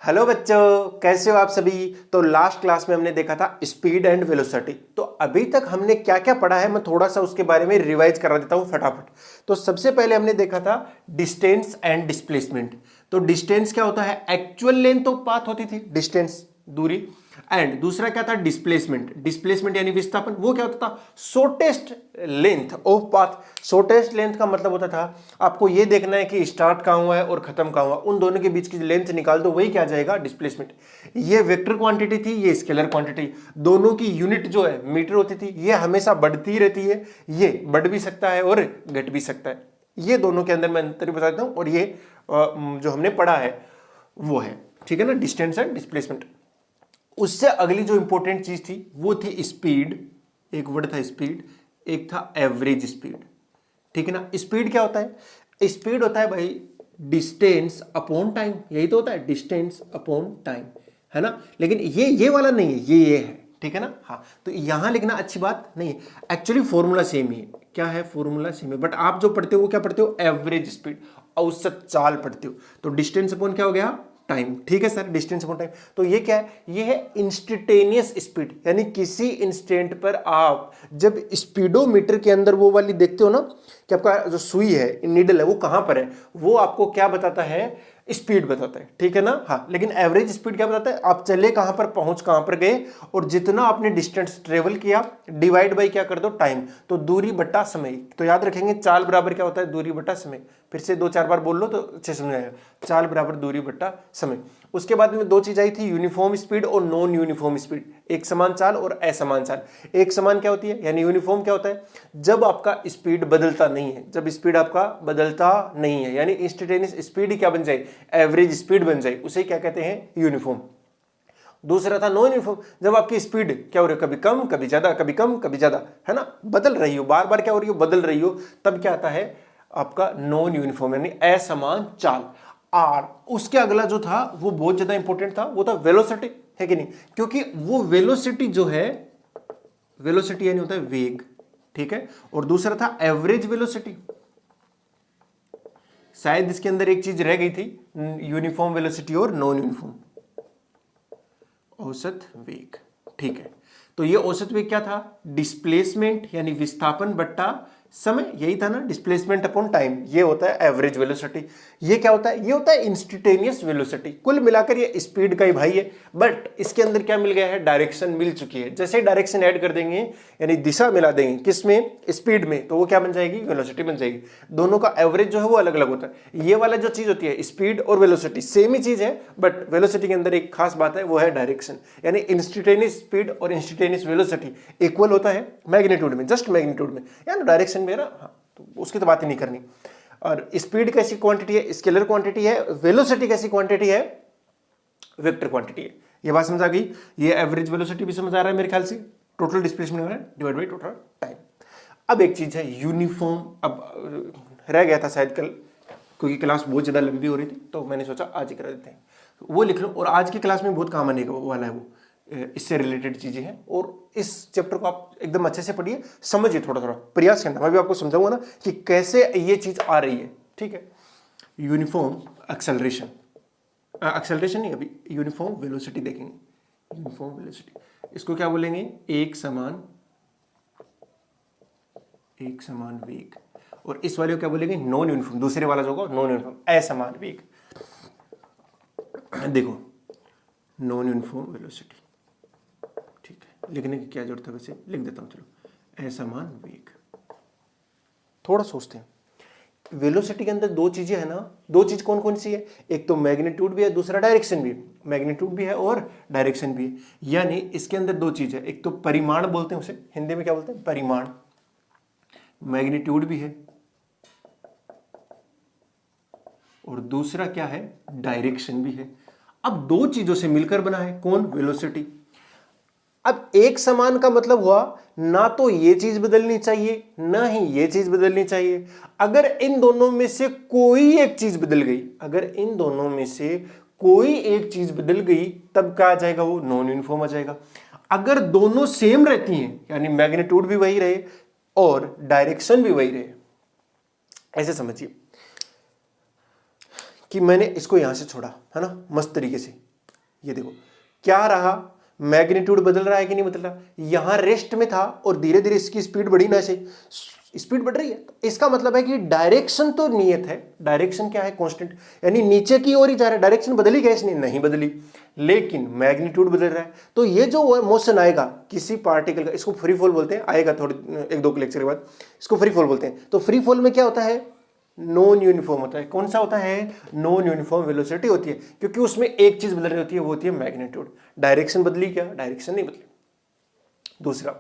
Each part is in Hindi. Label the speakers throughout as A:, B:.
A: हेलो बच्चों, कैसे हो आप सभी। तो लास्ट क्लास में हमने देखा था स्पीड एंड वेलोसिटी। तो अभी तक हमने क्या क्या पढ़ा है मैं थोड़ा सा उसके बारे में रिवाइज करा देता हूं फटाफट। तो सबसे पहले हमने देखा था डिस्टेंस एंड डिस्प्लेसमेंट। तो डिस्टेंस क्या होता है, एक्चुअल लेंथ ऑफ पाथ होती थी, डिस्टेंस दूरी। एंड दूसरा क्या था, डिस्प्लेसमेंट। डिस्प्लेसमेंट यानी विस्थापन, वो क्या होता था, shortest length of path. Shortest length का मतलब होता था आपको ये देखना है कि स्टार्ट कहां हुआ है और खत्म कहां हुआ, उन दोनों के बीच की लेंथ निकाल दो, वही क्या जाएगा, डिस्प्लेसमेंट। ये वेक्टर क्वांटिटी थी, ये स्केलर क्वांटिटी। दोनों की यूनिट जो है मीटर होती थी। ये हमेशा बढ़ती रहती है, ये बढ़ भी सकता है और घट भी सकता है। ये दोनों के अंदर मैं अंतर बता देता हूं। और ये जो हमने पढ़ा है वो है, ठीक है ना, डिस्टेंस एंड डिस्प्लेसमेंट। उससे अगली जो इंपॉर्टेंट चीज थी वो थी स्पीड। एक वर्ड था स्पीड, एक था एवरेज स्पीड, ठीक है ना। स्पीड क्या होता है, स्पीड होता है भाई डिस्टेंस अपॉन टाइम। यही तो होता है, डिस्टेंस अपॉन टाइम, है ना। लेकिन ये वाला नहीं है, ये है, ठीक है ना। हाँ, तो यहां लिखना अच्छी बात नहीं है। एक्चुअली फॉर्मूला सेम ही है। क्या है, फॉर्मूला सेम है, बट आप जो पढ़ते हो वो क्या पढ़ते हो, एवरेज स्पीड, औसत चाल पढ़ते हो। तो डिस्टेंस अपॉन क्या हो गया, टाइम, ठीक है सर, डिस्टेंस अपॉन टाइम। तो ये क्या है, ये है इंस्टेंटेनियस स्पीड, यानी किसी इंस्टेंट पर आप जब स्पीडोमीटर के अंदर वो वाली देखते हो ना कि आपका जो सुई है, नीडल है, वो कहां पर है, वो आपको क्या बताता है, स्पीड बताता है, ठीक है ना। हाँ, लेकिन एवरेज स्पीड क्या बताता है, आप चले कहां पर, पहुंच कहां पर गए, और जितना आपने डिस्टेंस ट्रेवल किया डिवाइड बाई क्या कर दो, टाइम। तो दूरी बट्टा समय। तो याद रखेंगे चाल बराबर क्या होता है, दूरी बट्टा समय। फिर से 2-4 बार बोल लो तो अच्छे समझ आएगा। चाल बराबर दूरी बट्टा समय। उसके बाद में दो चीज आई थी, यूनिफॉर्म स्पीड और नॉन यूनिफॉर्म स्पीड। एक समान चाल और असमान चाल। एक समान क्या होती है, यानी यूनिफॉर्म क्या होता है, जब आपका स्पीड बदलता नहीं है, जब स्पीड आपका बदलता नहीं है, यानी इंस्टेंटेनियस स्पीड क्या बन जाए, एवरेज स्पीड बन जाए, उसे क्या कहते हैं, यूनिफॉर्म। दूसरा था नॉन यूनिफॉर्म, जब आपकी स्पीड क्या हो रही है, कभी कम कभी ज्यादा, कभी कम कभी ज्यादा, है ना, बदल रही हो, बार बार क्या हो रही हो, बदल रही हो, तब क्या आता है आपका नॉन यूनिफॉर्म, यानी असमान चाल। और उसके अगला जो था वो बहुत ज्यादा इंपॉर्टेंट था, वो था वेलोसिटी, है कि नहीं। क्योंकि वो वेलोसिटी जो है, वेलोसिटी यानी होता है वेग, ठीक है। और दूसरा था एवरेज वेलोसिटी। शायद इसके अंदर एक चीज रह गई थी, यूनिफॉर्म वेलोसिटी और नॉन यूनिफॉर्म। औसत वेग, ठीक है। तो ये औसत वेग क्या था, डिस्प्लेसमेंट यानी विस्थापन बट्टा समय, यही था ना, डिस्प्लेसमेंट अपॉन टाइम। ये होता है एवरेज वेलोसिटी। ये क्या होता है, ये होता है इंस्टेंटेनियस वेलोसिटी। कुल मिलाकर ये स्पीड का ही भाई है, बट इसके अंदर क्या मिल गया है, डायरेक्शन मिल चुकी है। जैसे ही डायरेक्शन ऐड कर देंगे, यानी दिशा मिला देंगे, किसमें, स्पीड में, तो वो क्या बन जाएगी, वेलोसिटी बन जाएगी। दोनों का एवरेज जो है वो अलग अलग होता है। ये वाला जो चीज होती है स्पीड और वेलोसिटी सेम ही चीज है, बट वेलोसिटी के अंदर एक खास बात है, वो है डायरेक्शन। यानी इंस्टेंटेनियस स्पीड और इंस्टेंटेनियस वेलोसिटी इक्वल होता है मैग्नीट्यूड में, जस्ट मैग्नीट्यूड में, यानी डायरेक्शन में ना। हाँ, तो उसकी तो बात ही नहीं करनी। और स्पीड कैसी क्वांटिटी है, स्केलर क्वांटिटी है। वेलोसिटी कैसी क्वांटिटी है, वेक्टर क्वांटिटी है। ये बात समझ आ गई। ये एवरेज वेलोसिटी भी समझ आ रहा है मेरे ख्याल से। Total displacement divide by total time. अब एक चीज है यूनिफॉर्म। अब रह गया था शायद कल, क्योंकि क्लास बहुत ज्यादा लंबी हो रही थी, तो मैंने सोचा आज ही करा देते हैं, वो लिख लो। और आज की क्लास में बहुत काम आने वाला है, वो इससे रिलेटेड चीजें हैं। और इस चैप्टर को आप एकदम अच्छे से पढ़िए, समझिए, थोड़ा थोड़ा प्रयास करना। मैं भी आपको समझाऊंगा ना कि कैसे ये चीज आ रही है, ठीक है। यूनिफॉर्म एक्सेलरेशन, एक्सेलरेशन नहीं, अभी यूनिफॉर्म वेलोसिटी देखेंगे। यूनिफॉर्म वेलोसिटी, इसको क्या बोलेंगे, एक समान वेग। और इस वाले को क्या बोलेंगे, नॉन यूनिफॉर्म। दूसरे वाला जो होगा नॉन यूनिफॉर्म, असमान वेग। देखो, नॉन यूनिफॉर्म वेलोसिटी, ठीक है, लिखने की क्या जरूरत है, वैसे लिख देता हूं, चलो, असमान वेग। थोड़ा सोचते हैं, वेलोसिटी के अंदर दो चीजें है ना, दो चीज कौन कौन सी है, एक तो मैग्नीट्यूड भी है, दूसरा डायरेक्शन भी है। मैग्नीट्यूड भी है और डायरेक्शन भी है, यानी इसके अंदर दो चीज है। एक तो परिमाण बोलते हैं उसे, हिंदी में क्या बोलते हैं, परिमाण। मैग्नीट्यूड भी है, और दूसरा क्या है, डायरेक्शन भी है। अब दो चीजों से मिलकर बना है कौन, वेलोसिटी। अब एक समान का मतलब हुआ ना तो ये चीज बदलनी चाहिए ना ही ये चीज बदलनी चाहिए। अगर इन दोनों में से कोई एक चीज बदल गई, अगर इन दोनों में से कोई एक चीज बदल गई, तब क्या आ जाएगा, वो नॉन यूनिफॉर्म आ जाएगा। अगर दोनों सेम रहती हैं, यानी मैग्नीट्यूड भी वही रहे और डायरेक्शन भी वही रहे, ऐसे समझिए कि मैंने इसको यहां से छोड़ा, है ना, मस्त तरीके से, ये देखो क्या रहा, मैग्नीट्यूड बदल रहा है कि नहीं बदल रहा, यहां रेस्ट में था और धीरे धीरे इसकी स्पीड बढ़ी ना, ऐसे स्पीड बढ़ रही है। तो इसका मतलब है कि डायरेक्शन तो नियत है, डायरेक्शन क्या है, कांस्टेंट, यानी नीचे की ओर ही जा रहा है। डायरेक्शन बदली क्या इसने, नहीं बदली, लेकिन मैग्नीट्यूड बदल रहा है। तो ये जो मोशन आएगा किसी पार्टिकल का, इसको फ्री फॉल बोलते हैं, आएगा थोड़ी 1-2 लेक्चर के बाद, इसको फ्री फॉल बोलते हैं। तो फ्री फॉल में क्या होता है, नॉन यूनिफॉर्म होता है। कौन सा होता है, नॉन यूनिफॉर्म वेलोसिटी होती है, क्योंकि उसमें एक चीज बदल रही होती है, वो होती है मैग्नीट्यूड। डायरेक्शन बदली क्या, डायरेक्शन नहीं बदली। दूसरा,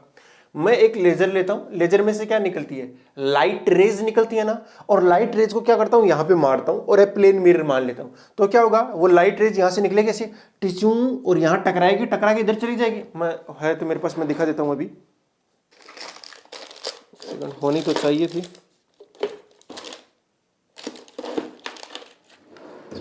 A: मैं एक लेजर लेता हूं, लेजर में से क्या निकलती है, लाइट रेज निकलती है ना, और लाइट रेज को क्या करता हूं, यहां पे मारता हूं और एक प्लेन मिरर मान लेता हूं। तो क्या होगा, वो लाइट रेज यहां से निकलेगी ऐसे टिचू और यहां टकराएगी, टकरा के इधर चली जाएगी। मैं है तो मेरे पास, मैं दिखा देता हूं अभी, होनी तो चाहिए थी।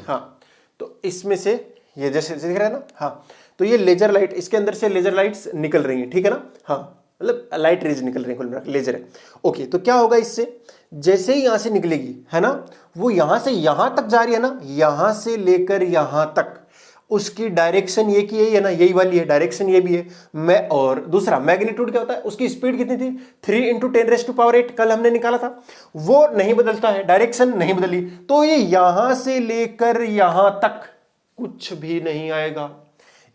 A: हाँ, तो इसमें से ये जैसे दिख रहा है ना, हाँ, तो ये लेजर लाइट, इसके अंदर से लेजर लाइट्स निकल रही हैं, ठीक है ना, हाँ, मतलब लाइट रेज निकल रही है, कुल मिलाकर लेजर है। ओके, तो क्या होगा इससे, जैसे ही यहां से निकलेगी है ना, वो यहां से यहां तक जा रही है ना, यहां से लेकर यहां तक, उसकी डायरेक्शन ये की है ना, यही वाली है, डायरेक्शन ये भी है। मैं और दूसरा मैग्नीट्यूड क्या होता है, उसकी स्पीड कितनी थी, 3 × 10⁸ कल हमने निकाला था, वो नहीं बदलता है, डायरेक्शन नहीं बदली, तो ये यहां से लेकर यहां तक कुछ भी नहीं आएगा,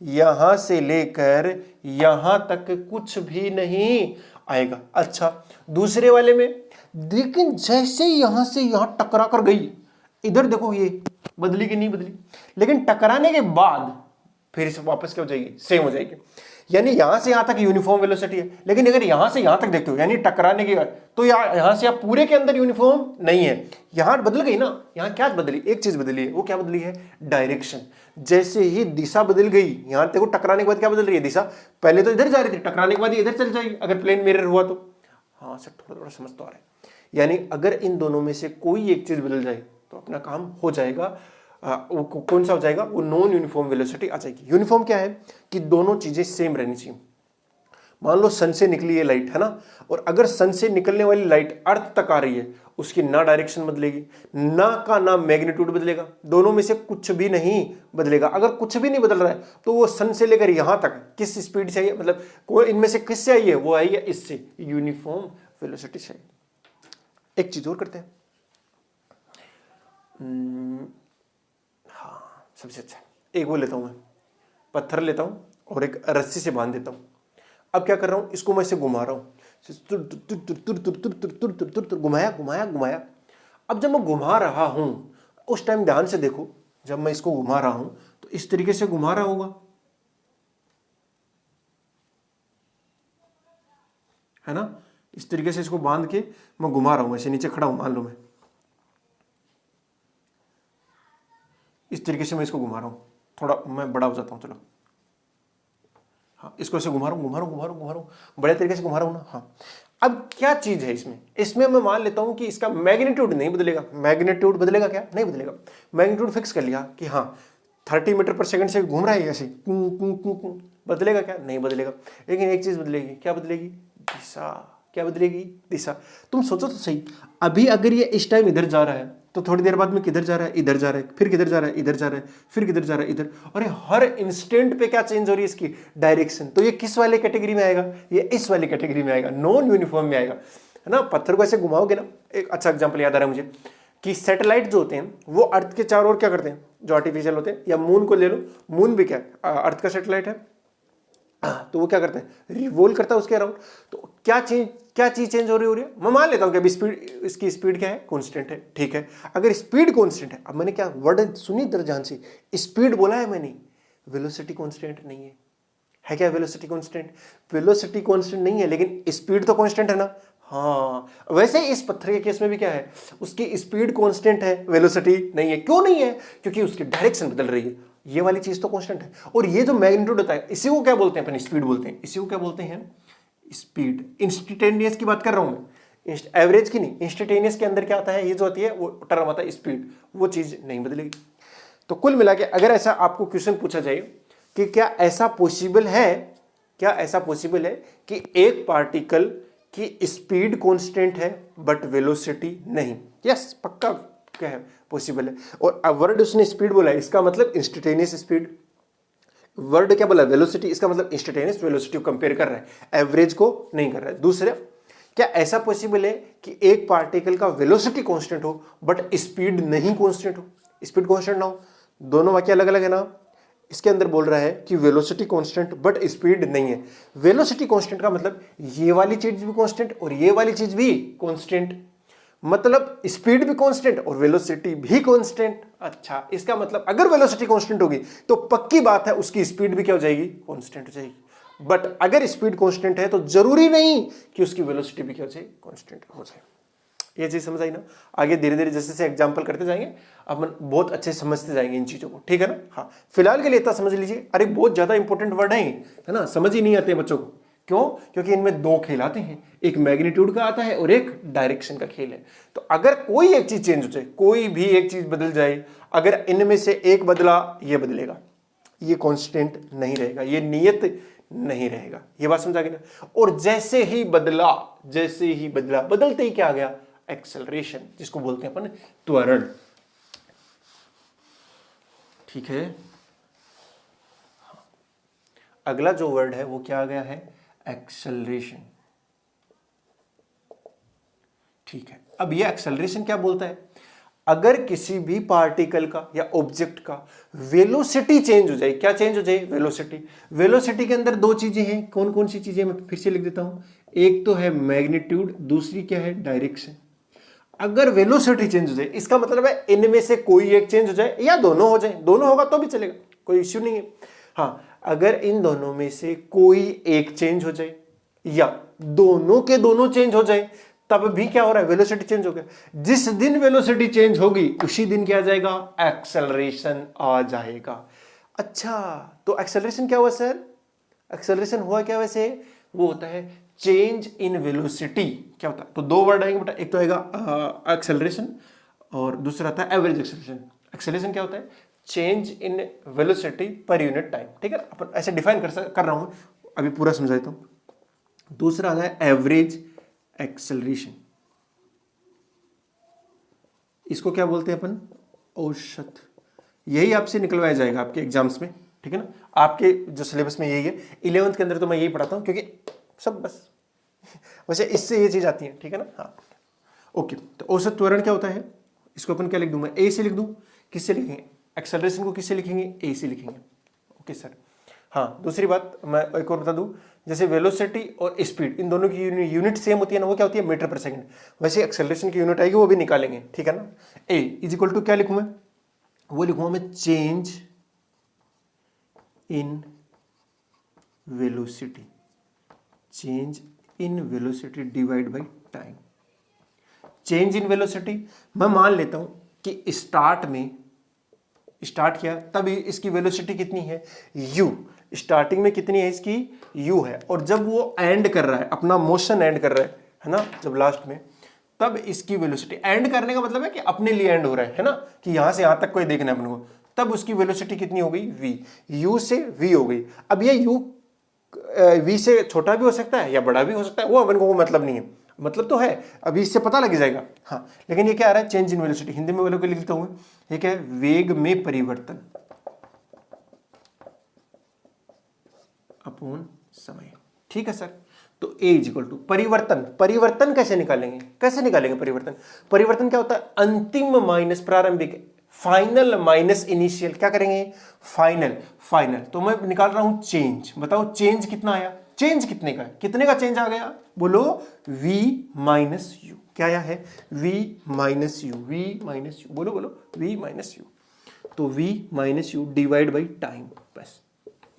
A: यहां से लेकर यहां तक कुछ भी नहीं आएगा। अच्छा, दूसरे वाले में, लेकिन जैसे यहां से यहां टकरा कर गई, इधर देखो ये बदली कि नहीं बदली, लेकिन टकराने के बाद फिर से वापस क्या हो जाएगी, सेम हो जाएगी। यानी यहां से यहां तक यूनिफॉर्म वेलोसिटी है, लेकिन अगर यहां से यहां तक देखते हो, यानी टकराने के बाद, तो यहां से आप पूरे के अंदर यूनिफॉर्म नहीं है, यहां बदल गई ना, यहां क्या बदली, एक चीज बदली है, वो क्या बदली है, डायरेक्शन। जैसे ही दिशा बदल गई, यहां देखो टकराने के बाद क्या बदल रही है, दिशा पहले तो इधर जा रही थी, टकराने के बाद इधर चल जाएगी, अगर प्लेन मिरर हुआ तो। हाँ सर, थोड़ा थोड़ा समझ तो आ रहा है। यानी अगर इन दोनों में से कोई एक चीज बदल जाए तो अपना काम हो जाएगा। वो कौन सा हो जाएगा, वो नॉन यूनिफॉर्म वेलोसिटी आ जाएगी। यूनिफॉर्म क्या है कि दोनों चीजें सेम रहनी चाहिए। मान लो सन से निकली है लाइट, है ना, और अगर सन से निकलने वाली लाइट अर्थ तक आ रही है, उसकी ना डायरेक्शन बदलेगी, ना का ना मैग्नीट्यूड बदलेगा, दोनों में से कुछ भी नहीं बदलेगा। अगर कुछ भी नहीं बदल रहा है तो वो सन से लेकर यहां तक किस स्पीड से आई है, मतलब कोई इनमें से किससे आई है, वो आई है इससे, यूनिफॉर्म वेलोसिटी से। एक चीज और करते हैं, हाँ सबसे अच्छा एक वो लेता हूं मैं, पत्थर लेता हूं और एक रस्सी से बांध देता हूं। अब क्या कर रहा हूं, इसको मैं ऐसे घुमा रहा हूं, घुमाया घुमाया घुमाया। अब जब मैं घुमा रहा हूं, उस टाइम ध्यान से देखो, जब मैं इसको घुमा रहा हूं तो इस तरीके से घुमा रहा होगा, है ना, इस तरीके से इसको बांध के मैं घुमा रहा हूं, ऐसे नीचे खड़ा हूं, मान लो मैं इस तरीके से मैं इसको घुमा रहा हूं, थोड़ा मैं बड़ा हो जाता हूं, चलो, हाँ, इसको ऐसे घुमा रहा हूं, घुमा रहा हूं, घुमा रहा हूं, घुमा रहा हूं, बड़े तरीके से घुमा रहा हूं ना। हाँ, अब क्या चीज है इसमें, इसमें मैं मान लेता हूं कि इसका मैग्नीट्यूड नहीं बदलेगा। मैग्नीट्यूड बदलेगा क्या, नहीं बदलेगा। मैग्नीट्यूड फिक्स कर लिया कि हाँ 30 मीटर/सेकंड से घूम रहा है ऐसे, बदलेगा क्या, नहीं बदलेगा। लेकिन एक चीज बदलेगी, क्या बदलेगी, दिशा। क्या बदलेगी, दिशा। तुम सोचो तो सही, अभी अगर ये इस टाइम इधर जा रहा है तो थोड़ी देर बाद में किधर जा रहा है, इधर जा रहा है, फिर किधर जा रहा है, इधर जा रहा है, फिर किधर जा रहा है, इधर। और हर इंस्टेंट पे क्या चेंज हो रही है इसकी डायरेक्शन। तो ये किस वाले कैटेगरी में आएगा, ये इस वाली कैटेगरी में आएगा, नॉन यूनिफॉर्म में आएगा, है ना। पत्थर को ऐसे घुमाओगे ना, एक अच्छा एग्जांपल याद आ रहा है मुझे कि सैटेलाइट जो होते हैं वो अर्थ के चारों ओर क्या करते हैं, जो आर्टिफिशियल होते हैं, या मून को ले लो, मून भी क्या अर्थ का सैटेलाइट है, तो वो क्या करता है, रिवॉल्व करता है उसके अराउंड। तो क्या चीज चेंज हो रही है, मैं मान लेता हूं कि अभी स्पीड, इसकी स्पीड क्या है, कांस्टेंट है, ठीक है। अगर स्पीड कांस्टेंट है, अब मैंने क्या वर्ड सुनी इधर ध्यान से, स्पीड बोला है मैंने, वेलोसिटी कांस्टेंट नहीं है क्या वेलोसिटी कांस्टेंट, वेलोसिटी कांस्टेंट नहीं है, लेकिन स्पीड तो कांस्टेंट है ना। हाँ, वैसे इस पत्थर के केस में भी क्या है, उसकी स्पीड कांस्टेंट है, वेलोसिटी नहीं है। क्यों नहीं है, क्योंकि उसकी डायरेक्शन बदल रही है, ये वाली चीज तो कांस्टेंट है। और ये जो मैग्नीट्यूड होता है, इसी को क्या बोलते हैं अपन, स्पीड बोलते हैं। इसी को क्या बोलते हैं, स्पीड। इंस्टेंटेनियस की बात कर रहा हूं मैं, एवरेज की नहीं। इंस्टेंटेनियस के अंदर क्या आता है, ये जो होती है वो टर्म आता है स्पीड, वो चीज नहीं बदलेगी। तो कुल मिला के अगर ऐसा आपको क्वेश्चन पूछा जाए कि क्या ऐसा पॉसिबल है, क्या ऐसा पॉसिबल है कि एक पार्टिकल की स्पीड कांस्टेंट है बट वेलोसिटी नहीं, यस पक्का क्या है, पॉसिबल है। और वर्ड उसने स्पीड बोला है, इसका मतलब इंस्टेंटेनियस स्पीड, वर्ड क्या बोला, वेलोसिटी, इसका मतलब इंस्टेंटेनियस वेलोसिटी को कंपेयर कर रहा है, एवरेज को नहीं कर रहा है। दूसरा, क्या ऐसा पॉसिबल है कि एक पार्टिकल का वेलोसिटी कांस्टेंट हो बट स्पीड नहीं कांस्टेंट हो, स्पीड कांस्टेंट ना हो? दोनों वाक्य अलग अलग है ना। इसके अंदर बोल रहा है कि वेलोसिटी कांस्टेंट बट स्पीड नहीं है। वेलोसिटी कांस्टेंट का मतलब ये वाली चीज भी कांस्टेंट और ये वाली चीज भी कांस्टेंट, मतलब स्पीड भी कांस्टेंट और वेलोसिटी भी कांस्टेंट। अच्छा, इसका मतलब अगर वेलोसिटी कांस्टेंट होगी तो पक्की बात है उसकी स्पीड भी क्या हो जाएगी, कांस्टेंट हो जाएगी। बट अगर स्पीड कांस्टेंट है तो जरूरी नहीं कि उसकी वेलोसिटी भी क्या हो जाए, कांस्टेंट हो जाए। ये चीज समझ आई ना। आगे धीरे धीरे जैसे जैसे एग्जांपल करते जाएंगे अपन बहुत अच्छे समझते जाएंगे इन चीजों को, ठीक है ना। हाँ, फिलहाल के लिए इतना समझ लीजिए। अरे बहुत ज्यादा इंपॉर्टेंट वर्ड है ना, समझ ही नहीं आते बच्चों को। क्यों? क्योंकि इनमें दो खेल आते हैं, एक मैग्नीट्यूड का आता है और एक डायरेक्शन का खेल है। तो अगर कोई एक चीज चेंज हो जाए, कोई भी एक चीज बदल जाए, अगर इनमें से एक बदला, ये बदलेगा, ये कांस्टेंट नहीं रहेगा, ये नियत नहीं रहेगा। ये बात समझ आ गई ना। और जैसे ही बदला, बदलते ही क्या आ गया, एक्सेलरेशन, जिसको बोलते हैं अपन त्वरण। ठीक है। अगला जो वर्ड है वो क्या आ गया है, एक्सेलरेशन। ठीक है। अब ये एक्सेलरेशन क्या बोलता है, अगर किसी भी पार्टिकल का या ऑब्जेक्ट का वेलोसिटी चेंज हो जाए, क्या चेंज हो जाए, वेलोसिटी। वेलोसिटी के अंदर दो चीजें हैं, कौन कौन सी चीजें, मैं फिर से लिख देता हूं। एक तो है मैग्नीट्यूड, दूसरी क्या है, डायरेक्शन। अगर वेलोसिटी चेंज हो जाए, इसका मतलब है इनमें से कोई एक चेंज हो जाए या दोनों हो जाए, दोनों होगा तो भी चलेगा, कोई इश्यू नहीं है। हाँ, अगर इन दोनों में से कोई एक चेंज हो जाए या दोनों के दोनों चेंज हो जाए, तब भी क्या हो रहा है, वेलोसिटी चेंज हो गया। जिस दिन वेलोसिटी चेंज होगी उसी दिन क्या आ जाएगा, एक्सेलरेशन आ जाएगा। अच्छा, तो एक्सेलरेशन क्या हुआ सर, एक्सेलरेशन हुआ क्या वैसे, वो होता है चेंज इन वेलोसिटी। क्या होता है, तो दो वर्ड आएंगे बेटा, एक तो आएगा एक्सेलरेशन और दूसरा आता है एवरेज एक्सेलरेशन। एक्सेलरेशन क्या होता है, change in velocity per unit time. ठीक है, अपन ऐसे डिफाइन कर रहा हूं, अभी पूरा समझा देता हूं। दूसरा आता है एवरेज एक्सेलरेशन, इसको क्या बोलते हैं अपन, औसत। यही आपसे निकलवाया जाएगा आपके एग्जाम्स में, ठीक है ना। आपके जो सिलेबस में यही है, 11th के अंदर तो मैं यही पढ़ाता हूं क्योंकि सब बस वैसे इससे ये चीज आती है, ठीक है ना। हाँ, ओके। तो औसत त्वरण क्या होता है, इसको अपन क्या लिख दूं, मैं ए से लिख दूं, किससे लिखेंगे, एक्सेलरेशन को किससे लिखेंगे, ए से लिखेंगे। Okay sir. हाँ, दूसरी बात मैं एक और बता दूं, जैसे वेलोसिटी और स्पीड इन दोनों की यूनिट सेम होती है ना, वो क्या होती है, मीटर पर सेकंड। वैसे एक्सेलरेशन की यूनिट आएगी, वो भी निकालेंगे, ठीक है ना। ए इज इक्वल टू क्या लिखूं मैं, वो लिखूंगा मैं change in velocity, change in velocity divide by time. Change in velocity, मैं मान लेता हूं कि स्टार्ट किया तब इसकी वेलोसिटी कितनी है, u। स्टार्टिंग में कितनी है इसकी, u है। और जब वो एंड कर रहा है, अपना मोशन एंड कर रहा है ना, जब लास्ट में, तब इसकी वेलोसिटी, एंड करने का मतलब है कि अपने लिए एंड हो रहा है ना, कि यहां से यहां तक कोई देखना है अपने को, तब उसकी वेलोसिटी कितनी हो गई, v। u से v हो गई। अब ये u v से छोटा भी हो सकता है या बड़ा भी हो सकता है, वो अपन को मतलब नहीं है, मतलब तो है, अभी इससे पता लग जाएगा। हाँ, लेकिन ये क्या आ रहा है, चेंज इन वेलोसिटी, हिंदी में वालों को लिख देता हूं, ये क्या है, वेग में परिवर्तन अपॉन समय। ठीक है सर। तो ए इज इक्वल टू परिवर्तन कैसे निकालेंगे, परिवर्तन क्या होता है, अंतिम माइनस प्रारंभिक, फाइनल माइनस इनिशियल। क्या करेंगे, फाइनल। तो मैं निकाल रहा हूं चेंज, बताओ चेंज कितना आया, चेंज कितने का चेंज आ गया, बोलो v माइनस यू। क्या आया है, v माइनस यू, बोलो v माइनस यू। तो v minus u divide by time, बस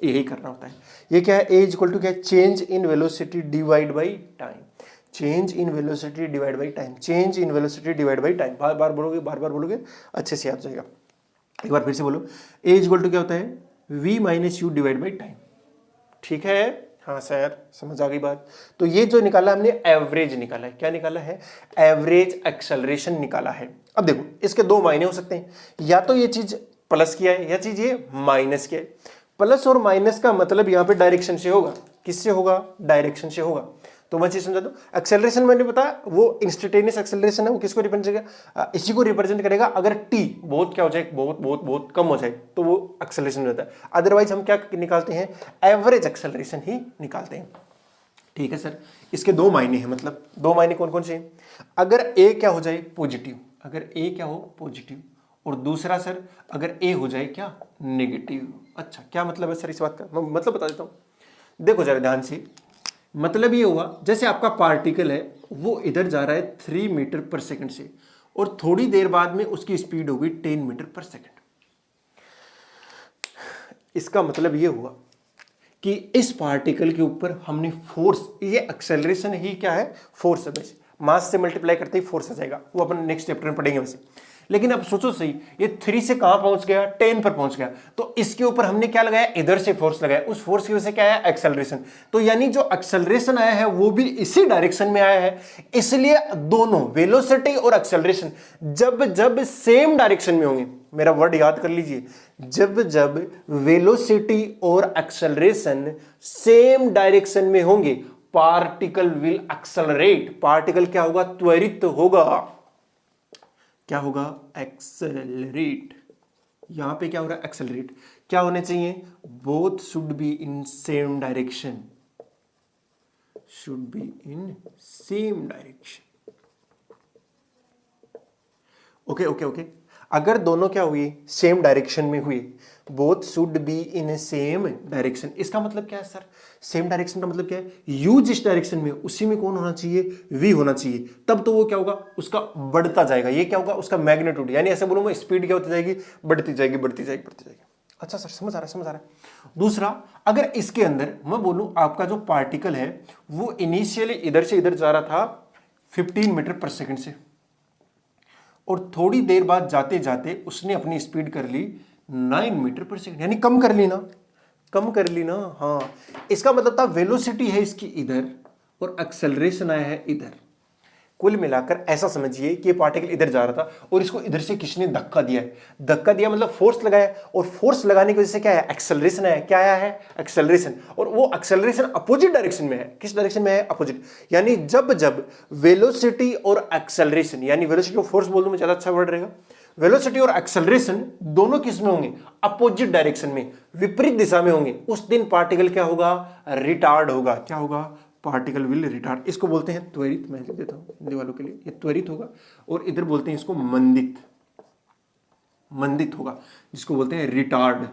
A: यही करना होता है। ये क्या है, a इज इक्वल टू क्या है, change in velocity divide by time, change in velocity divide by time, change in velocity divide by time. बार बार बोलोगे अच्छे से याद हो जाएगा। एक बार फिर से बोलो, a इज इक्वल टू क्या होता है, v minus u divide by time. ठीक है, हाँ सर, समझ आ गई बात। तो ये जो निकाला हमने, एवरेज निकाला है। क्या निकाला है, एवरेज एक्सेलरेशन निकाला है। अब देखो, इसके दो मायने हो सकते हैं, या तो ये चीज प्लस किया है या चीज ये माइनस किया है। प्लस और माइनस का मतलब यहाँ पे डायरेक्शन से होगा, किससे होगा, डायरेक्शन से होगा। तो मैं चीज समझा दूं, एक्सेलरेशन मैंने बताया वो इंस्टेंटेनियस एक्सेलरेशन है, वो किसको रिप्रेजेंट करेगा, इसी को रिप्रेजेंट करेगा अगर टी बहुत क्या हो जाए, बहुत बहुत बहुत कम हो जाए तो वो एक्सेलरेशन रहता है। अदरवाइज हम क्या निकालते हैं, एवरेज एक्सेलरेशन ही निकालते हैं। ठीक है सर, इसके दो मायने हैं, मतलब दो मायने कौन कौन से हैं, अगर ए क्या हो जाए पॉजिटिव, अगर ए क्या हो पॉजिटिव, और दूसरा सर अगर ए हो जाए क्या नेगेटिव। अच्छा क्या मतलब है सर इस बात का, मैं मतलब बता देता हूं, देखो जरा ध्यान से, मतलब ये हुआ जैसे आपका पार्टिकल है वो इधर जा रहा है 3 मीटर पर सेकंड से, और थोड़ी देर बाद में उसकी स्पीड होगी 10 मीटर पर सेकंड। इसका मतलब ये हुआ कि इस पार्टिकल के ऊपर हमने फोर्स, ये एक्सेलरेशन ही क्या है, फोर्स है, मास से मल्टीप्लाई करते ही फोर्स आ जाएगा, वो अपन नेक्स्ट चैप्टर में पढ़ेंगे वैसे। लेकिन अब सोचो सही, ये 3 से कहां पहुंच गया, 10 पर पहुंच गया, तो इसके ऊपर हमने क्या लगाया, इधर से फोर्स लगाया, उस फोर्स की वजह से क्या आया, एक्सेलरेशन। तो यानी जो एक्सेलरेशन आया है वो भी इसी डायरेक्शन में आया है, इसलिए दोनों वेलोसिटी और एक्सेलरेशन जब जब सेम डायरेक्शन में होंगे, मेरा वर्ड याद कर लीजिए, जब जब वेलोसिटी और एक्सेलरेशन सेम डायरेक्शन में होंगे, पार्टिकल विल एक्सेलरेट, पार्टिकल क्या होगा, त्वरित होगा, क्या होगा, एक्सेलरेट। यहां पे क्या हो रहा है, एक्सेलरेट। क्या होने चाहिए, both should be in same direction, should be in same direction. Okay okay okay, अगर दोनों क्या हुए, सेम डायरेक्शन में हुए, both should be in same direction, इसका मतलब क्या है सर, सेम डायरेक्शन का मतलब क्या है, यू जिस डायरेक्शन में उसी में कौन होना चाहिए, वी होना चाहिए, तब तो वो क्या होगा, उसका बढ़ता जाएगा, ये क्या होगा, उसका मैग्नीट्यूड, यानी ऐसे बोलूं मैं, स्पीड क्या होती जाएगी, बढ़ती जाएगी बढ़ती जाएगी बढ़ती जाएगी। अच्छा सर समझ आ रहा है, समझ आ रहा है। दूसरा, अगर इसके अंदर मैं बोलूं आपका जो पार्टिकल है वो इनिशियली इधर से इधर जा रहा था 15 मीटर पर सेकंड से, और थोड़ी देर बाद जाते जाते उसने अपनी स्पीड कर ली 9 मीटर पर सेकंड, यानी कम कर ली ना, कम कर ली ना। हाँ, इसका मतलब था वेलोसिटी है इसकी इधर और एक्सेलरेशन आया है इधर, कुल मिलाकर ऐसा समझिए कि ये पार्टिकल इधर जा रहा था और इसको इधर से किसने धक्का दिया है, धक्का दिया मतलब फोर्स लगाया, और फोर्स लगाने की वजह से क्या है, एक्सेलरेशन आया, क्या आया है, एक्सेलरेशन, और वो एक्सेलरेशन अपोजिट डायरेक्शन में है, किस डायरेक्शन में है, अपोजिट। यानी जब जब वेलोसिटी और एक्सेलरेशन, यानी वेलोसिटी और फोर्स बोल दूं मैं ज्यादा अच्छा वर्ड रहेगा, वेलोसिटी और एक्सेलरेशन दोनों किस में होंगे, अपोजिट डायरेक्शन में, विपरीत दिशा में होंगे, उस दिन पार्टिकल क्या होगा, रिटार्ड होगा, क्या होगा, पार्टिकल विल रिटार्ड। इसको बोलते हैं त्वरित, मैं लिख देता हूं हिंदी वालों के लिए, ये त्वरित होगा, और इधर बोलते हैं इसको मंदित, मंदित होगा, जिसको बोलते हैं रिटार्ड,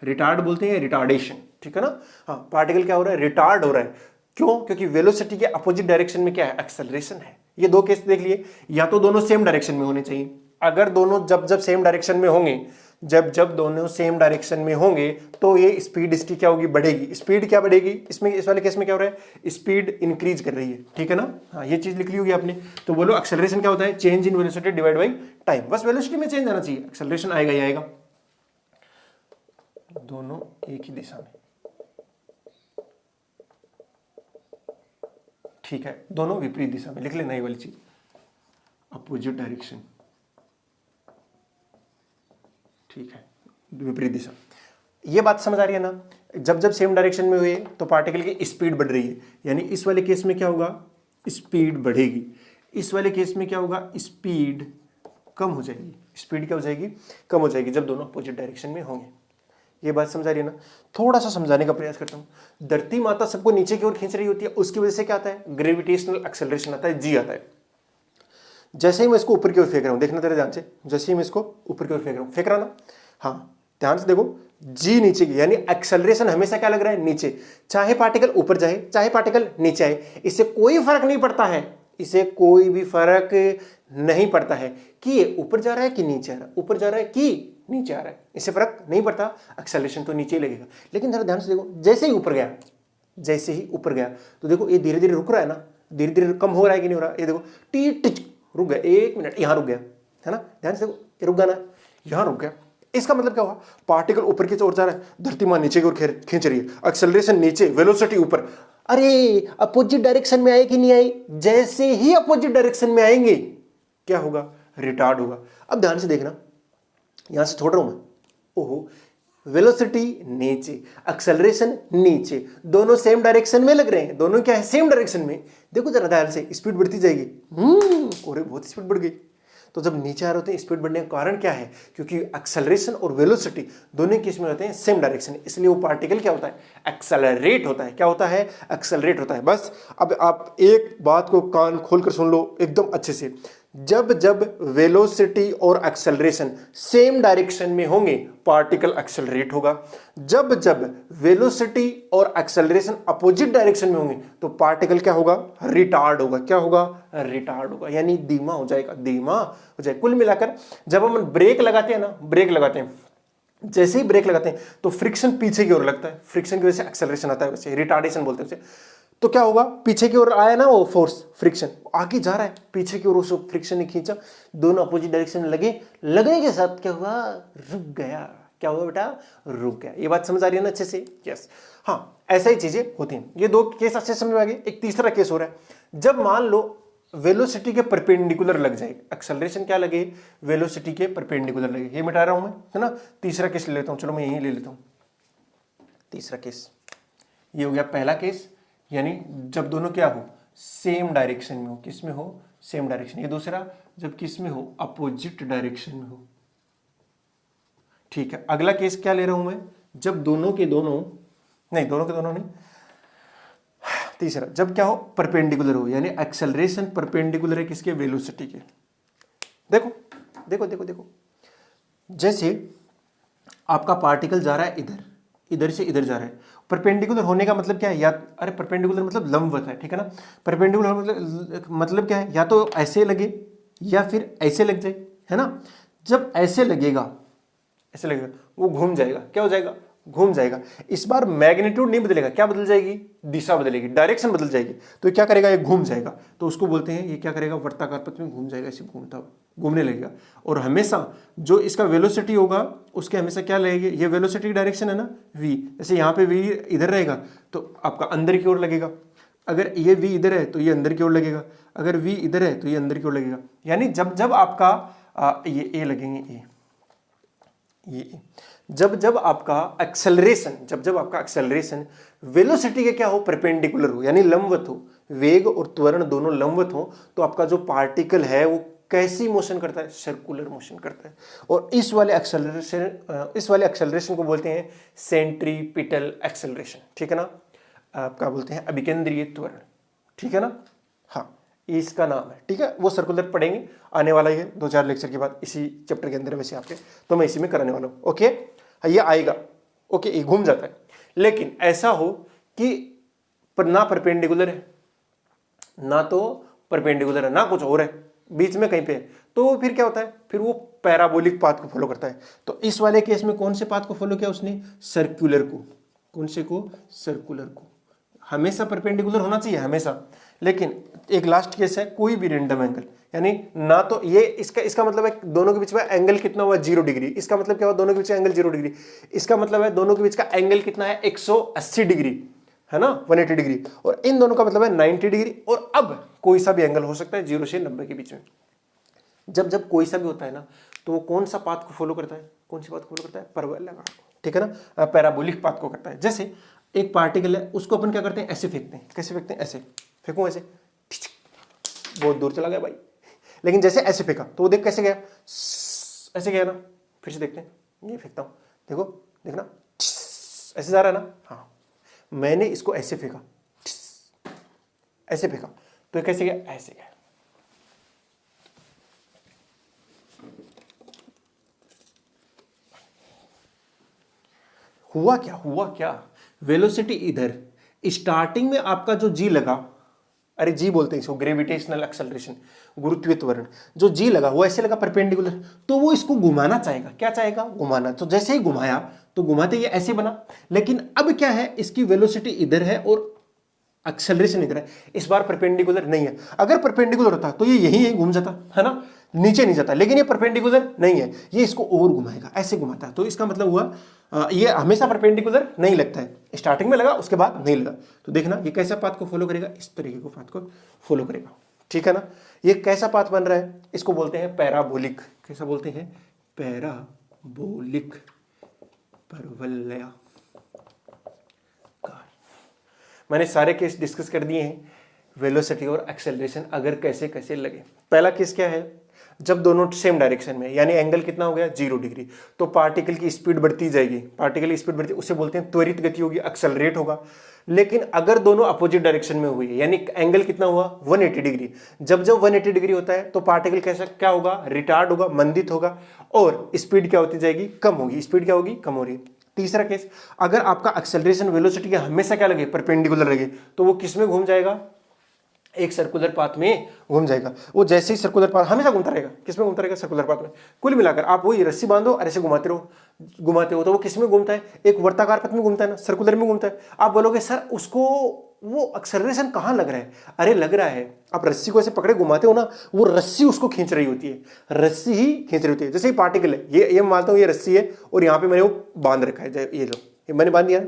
A: रिटार्ड बोलते हैं रिटार्डेशन, ठीक है ना। हाँ, पार्टिकल क्या हो रहा है, रिटार्ड हो रहा है, क्यों, क्योंकि वेलोसिटी के अपोजिट डायरेक्शन में क्या है, एक्सेलरेशन है। ये दो केस देख लिए, या तो दोनों सेम डायरेक्शन में होने चाहिए, अगर दोनों जब जब सेम डायरेक्शन में होंगे, जब जब दोनों सेम डायरेक्शन में होंगे तो ये स्पीड इसकी क्या होगी, बढ़ेगी, स्पीड क्या बढ़ेगी, इसमें इस वाले केस में क्या हो रहा है, स्पीड इंक्रीज कर रही है, ठीक है ना। हाँ, ये चीज लिख ली होगी आपने। तो बोलो एक्सेलरेशन क्या होता है, change in velocity divide by time, बस वेलोसिटी में चेंज आना चाहिए, एक्सेलरेशन आएगा ही आएगा, दोनों एक ही दिशा में, ठीक है, दोनों विपरीत दिशा में, लिख लेना ये वाली चीज, अपोजिट डायरेक्शन, ठीक है, विपरीत दिशा। ये बात समझ आ रही है ना, जब जब सेम डायरेक्शन में हुए तो पार्टिकल की स्पीड बढ़ रही है, यानी इस वाले केस में क्या होगा, स्पीड बढ़ेगी, इस वाले केस में क्या होगा, स्पीड कम हो जाएगी, स्पीड क्या हो जाएगी, कम हो जाएगी, जब दोनों अपोजिट डायरेक्शन में होंगे। ये बात समझ आ रही है ना, थोड़ा सा समझाने का प्रयास करता हूं। धरती माता सबको नीचे की ओर खींच रही होती है, उसकी वजह से क्या आता है, ग्रेविटेशनल एक्सेलरेशन आता है, जी आता है। जैसे ही मैं इसको ऊपर की ओर फेंक रहा हूं, देखना तेरे ध्यान से, जैसे ही मैं इसको ऊपर की ओर फेंक रहा हूं, फेंक रहा ना, हाँ ध्यान से देखो, जी नीचे की, यानी एक्सेलरेशन हमेशा क्या लग रहा है, नीचे, चाहे पार्टिकल ऊपर जाए चाहे पार्टिकल नीचे आए, इससे कोई फर्क नहीं पड़ता है, इसे कोई भी फर्क नहीं पड़ता है कि ये ऊपर जा रहा है कि नीचे आ रहा है, ऊपर जा रहा है कि नीचे आ रहा है, इससे फर्क नहीं पड़ता, एक्सेलरेशन तो नीचे ही लगेगा। लेकिन जरा ध्यान से देखो, जैसे ही ऊपर गया, जैसे ही ऊपर गया तो देखो ये धीरे धीरे रुक रहा है ना, धीरे धीरे कम हो रहा है कि नहीं हो रहा, ये देखो टी टिच रुक गया, 1 मिनट यहां रुक गया, है ना, ध्यान से देखो, ये रुक गया ना, यहां रुक गया। इसका मतलब क्या हुआ, पार्टिकल ऊपर की ओर जा रहा है, धरती मां नीचे की ओर खींच रही है, एक्सेलरेशन नीचे, वेलोसिटी ऊपर। अरे अपोजिट डायरेक्शन में आए कि नहीं आए, जैसे ही अपोजिट डायरेक्शन में आएंगे क्या होगा, रिटार्ड होगा। अब ध्यान से देखना, यहां से छोड़ रहा हूं मैं, ओहो वेलोसिटी नीचे, एक्सेलरेशन नीचे, दोनों सेम डायरेक्शन में लग रहे हैं, दोनों क्या है सेम डायरेक्शन में। देखो जरा ध्यान से, स्पीड बढ़ती जाएगी, और बहुत स्पीड बढ़ गई। तो जब नीचे आ रहे होते हैं स्पीड बढ़ने का कारण क्या है, क्योंकि एक्सेलरेशन और वेलोसिटी दोनों केस में होते हैं सेम डायरेक्शन, इसलिए वो पार्टिकल क्या होता है, एक्सेलरेट होता है। क्या होता है, एक्सेलरेट होता है। बस अब आप एक बात को कान खोलकर सुन लो एकदम अच्छे से, जब जब वेलोसिटी और एक्सेलरेशन सेम डायरेक्शन में होंगे पार्टिकल एक्सेलरेट होगा, जब जब वेलोसिटी और एक्सेलरेशन अपोजिट डायरेक्शन में होंगे तो पार्टिकल क्या होगा, रिटार्ड होगा। क्या होगा, रिटार्ड होगा, यानी धीमा हो जाएगा, धीमा हो जाएगा। कुल मिलाकर जब हम ब्रेक लगाते हैं ना, ब्रेक लगाते हैं, जैसे ही ब्रेक लगाते हैं तो फ्रिक्शन पीछे की ओर लगता है, फ्रिक्शन की वजह से एक्सेलरेशन आता है, वैसे रिटार्डेशन बोलते हैं उसे। तो क्या होगा, पीछे की ओर आया ना वो फोर्स, फ्रिक्शन आगे जा रहा है, पीछे की ओर उस फ्रिक्शन ने खींचा, दोनों अपोजिट डायरेक्शन में लगे, लगने के साथ क्या हुआ, रुक गया। क्या हुआ बेटा, रुक गया। ये बात समझ आ रही है ना अच्छे से, यस। हाँ, ऐसा ही चीजें होती हैं। ये दो केस अच्छे समझ में आ गए। एक तीसरा केस हो रहा है, जब मान लो वेलोसिटी के परपेंडिकुलर लग जाए, एक्सेलरेशन क्या लगे, वेलोसिटी के परपेंडिकुलर लगे। ये मिटा रहा हूं मैं, है ना। तीसरा केस ले लेता हूं, चलो मैं यही ले लेता हूं। तीसरा केस ये हो गया, पहला केस यानी जब दोनों क्या हो, सेम डायरेक्शन में हो। किस में हो, सेम डायरेक्शन। ये दूसरा, जब किस में हो, अपोजिट डायरेक्शन में हो। ठीक है, अगला केस क्या ले रहा हूं मैं, जब दोनों के दोनों नहीं, दोनों के दोनों नहीं, तीसरा जब क्या हो, परपेंडिकुलर हो, यानी एक्सेलरेशन परपेंडिकुलर है किसके, वेलोसिटी के। देखो देखो देखो देखो, जैसे आपका पार्टिकल जा रहा है इधर, इधर से इधर जा रहा है। परपेंडिकुलर होने का मतलब क्या है, या अरे परपेंडिकुलर मतलब लंबवत है, ठीक है ना। परपेंडिकुलर मतलब क्या है, या तो ऐसे लगे या फिर ऐसे लग जाए, है ना। जब ऐसे लगेगा, ऐसे लगेगा, वो घूम जाएगा। क्या हो जाएगा, घूम जाएगा। इस बार मैग्नीट्यूड नहीं बदलेगा, क्या बदल जाएगी, दिशा बदलेगी, डायरेक्शन बदल जाएगी। तो क्या करेगा, ये घूम जाएगा। तो उसको बोलते हैं, ये क्या करेगा, वर्ताकार पथ में घूम जाएगा, ऐसे घूमता घूमने लगेगा। और हमेशा जो इसका वेलोसिटी होगा उसके हमेशा क्या लगेगी, ये वेलोसिटी की डायरेक्शन है ना, v। जैसे यहाँ पे v इधर रहेगा तो आपका अंदर की ओर लगेगा, अगर ये v इधर है तो ये अंदर की ओर लगेगा, अगर v इधर है तो ये अंदर की ओर लगेगा। यानी जब जब आपका ये a लगेंगे, ये जब जब आपका एक्सेलरेशन, जब जब आपका एक्सेलरेशन वेलोसिटी के क्या हो, परपेंडिकुलर हो, यानी लंबवत हो, वेग और त्वरण दोनों लंबवत हो, तो आपका जो पार्टिकल है वो कैसी मोशन करता है, सर्कुलर मोशन करता है। और इस वाले एक्सेलरेशन को बोलते हैं सेंट्रीपिटल एक्सेलरेशन, ठीक है ना। आपका बोलते हैं अभिकेंद्रीय त्वरण, ठीक है ना। हाँ, इसका नाम है, ठीक है। वो सर्कुलर पढ़ेंगे, आने वाला ही है 2-4 लेक्चर के बाद, इसी चैप्टर के अंदर वैसे आपके, तो मैं इसी में कराने वाला हूँ। ओके, ये आएगा, ओके, ये घूम जाता है। लेकिन ऐसा हो कि ना परपेंडिकुलर है, ना तो परपेंडिकुलर है, ना कुछ और है, बीच में कहीं पे है, तो फिर क्या होता है, फिर वो पैराबोलिक पाथ को फॉलो करता है। तो इस वाले केस में कौन से पाथ को फॉलो किया उसने, सर्कुलर को। कौन से को, सर्कुलर को। हमेशा परपेंडिकुलर होना चाहिए, हमेशा। लेकिन एक लास्ट केस है, कोई भी रैंडम एंगल, यानी ना तो ये इसका मतलब है दोनों के बीच में एंगल कितना हुआ, 0 डिग्री। इसका मतलब क्या हुआ, दोनों के बीच का एंगल 0 डिग्री। इसका मतलब है दोनों के बीच का एंगल कितना है, 180 डिग्री, है ना, 180 डिग्री। और इन दोनों का मतलब है 90 डिग्री। और अब कोई सा भी एंगल हो सकता है 0 से 90 के बीच में। जब जब कोई सा भी होता है ना, तो वो कौन सा पाथ को फॉलो करता है, कौन सी पाथ को फॉलो करता है, परवलयाकार को, ठीक है ना, पैराबोलिक पाथ को करता है। जैसे एक पार्टिकल है, उसको अपन क्या करते हैं, ऐसे फेंकते हैं। कैसे फेंकते हैं, ऐसे फेंकूं, ऐसे, बहुत दूर चला गया भाई। लेकिन जैसे ऐसे फेंका तो वो देख कैसे गया, ऐसे गया ना। फिर से देखते हैं, ये फेंकता हूं, देखो, देखना, ऐसे जा रहा है ना। हाँ, मैंने इसको ऐसे फेंका, ऐसे फेंका, तो ये कैसे गया, ऐसे गया। हुआ क्या, हुआ क्या, वेलोसिटी इधर, स्टार्टिंग में आपका जो जी लगा, अरे जी बोलते हैं इसको, ग्रेविटेशनल एक्सेलरेशन, गुरुत्वीय त्वरण, जो जी लगा वो ऐसे लगा परपेंडिकुलर, तो वो इसको घुमाना चाहेगा। क्या चाहेगा, घुमाना। तो जैसे ही घुमाया तो घुमाते ये ऐसे बना। लेकिन अब क्या है, इसकी वेलोसिटी इधर है और एक्सेलरेशन इधर है। इस बार परपेंडिकुलर नहीं है। अगर परपेंडिकुलर होता तो ये यही घूम जाता, है ना, नीचे नहीं जाता। लेकिन ये परपेंडिकुलर नहीं है, ये इसको और घुमाएगा, ऐसे घुमाता है। तो इसका मतलब हुआ ये हमेशा परपेंडिकुलर नहीं लगता है, स्टार्टिंग में लगा उसके बाद नहीं लगा। तो देखना ये कैसा पाथ को फॉलो करेगा, इस तरीके को पाथ को फॉलो करेगा, ठीक है ना। ये कैसा पाथ बन रहा है, इसको बोलते हैं पैराबोलिक। कैसा बोलते हैं, पैराबोलिक परवलयाकार। मैंने सारे केस डिस्कस कर दिए हैं, वेलोसिटी और एक्सेलरेशन अगर कैसे कैसे लगे। पहला केस क्या है, जब दोनों सेम डायरेक्शन में, यानी एंगल कितना हो गया 0 डिग्री, तो पार्टिकल की स्पीड बढ़ती जाएगी, पार्टिकल की स्पीड बढ़ती, उसे बोलते हैं त्वरित गति होगी, एक्सेलरेट होगा। लेकिन अगर दोनों अपोजिट डायरेक्शन में हुई, यानी एंगल कितना हुआ 180 डिग्री, जब 180 डिग्री होता है तो पार्टिकल कैसा क्या होगा, रिटार्ड होगा, मंदित होगा, और स्पीड क्या होती जाएगी, कम होगी, स्पीड क्या होगी, कम हो रही है। तीसरा केस, अगर आपका एक्सेलरेशन वेलोसिटी के हमेशा क्या लगे, परपेंडिकुलर लगे, तो वो किस में घूम जाएगा, एक सर्कुलर पाथ में घूम जाएगा। वो जैसे ही सर्कुलर पाथ हमेशा घूमता रहेगा, किसमें घूमता रहेगा, सर्कुलर पाथ में। कुल मिलाकर आप वही रस्सी बांधो और ऐसे घुमाते रहो, घुमाते हो, तो वो किस में घूमता है, एक वर्ताकार पथ में घूमता है ना, सर्कुलर में घूमता है। आप बोलोगे सर उसको वो एक्सेलरेशन कहाँ लग रहा है, अरे लग रहा है, आप रस्सी को ऐसे पकड़े घुमाते हो ना, वो रस्सी उसको खींच रही होती है, रस्सी ही खींच रही होती है। जैसे ही पार्टिकल है, ये मानता हूँ ये रस्सी है और यहाँ पे मैंने वो बांध रखा है, ये लो, ये मैंने बांध दिया।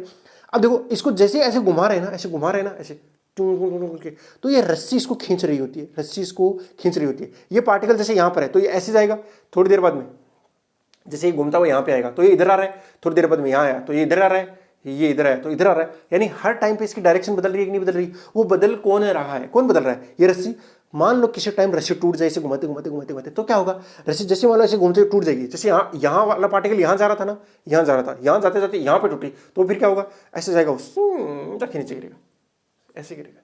A: अब देखो इसको जैसे ऐसे घुमा रहे हैं ना, ऐसे घुमा रहे हैं ना, ऐसे तो ये रस्सी इसको खींच रही होती है, रस्सी इसको खींच रही होती है। ये पार्टिकल जैसे यहां पर है तो ये ऐसे जाएगा, थोड़ी देर बाद में जैसे ये घूमता हुआ यहां पे आएगा तो ये इधर आ रहा है, थोड़ी देर बाद में यहां आया तो ये इधर आ रहा है, ये इधर आया तो इधर आ रहा है। यानी हर टाइम पे इसकी डायरेक्शन बदल रही है कि नहीं बदल रही, वो बदल कौन है रहा है, कौन बदल रहा है, ये रस्सी। मान लो किसी टाइम रस्सी टूट जाए, इसे घुमाते घुमाते घुमाते घुमाते, तो क्या होगा, रस्सी जैसे मान लो ऐसे घूमते टूट जाएगी, जैसे यहाँ वाला पार्टिकल यहाँ जा रहा था ना, यहाँ जा रहा था, यहाँ जाते जाते यहाँ पे टूटी, तो फिर क्या होगा, ऐसे जाएगा, जाके नीचे गिरेगा, ऐसे गिरेगा।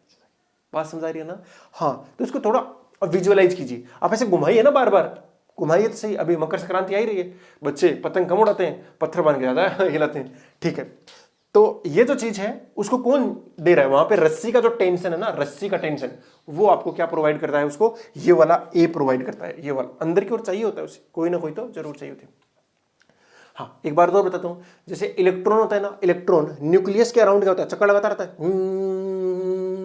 A: बात समझ आ रही है ना। हाँ, तो इसको थोड़ा विजुअलाइज कीजिए, आप ऐसे घुमाइए ना, बार बार घुमाइए तो सही। अभी मकर संक्रांति आ ही रही है, बच्चे पतंग कम उड़ाते हैं, पत्थर बांध के ज्यादा हिलाते हैं, ठीक है। तो ये जो चीज है उसको कौन दे रहा है, वहां पे रस्सी का जो टेंशन है ना, रस्सी का टेंशन, वो आपको क्या प्रोवाइड करता है, उसको ये वाला ए प्रोवाइड करता है, ये वाला अंदर की ओर चाहिए होता है उसे, कोई ना कोई तो जरूर चाहिए होती है। हाँ, एक बार और बताता हूं, जैसे इलेक्ट्रॉन होता है ना, इलेक्ट्रॉन न्यूक्लियस के अराउंड क्या होता है, चक्कर लगाता रहता है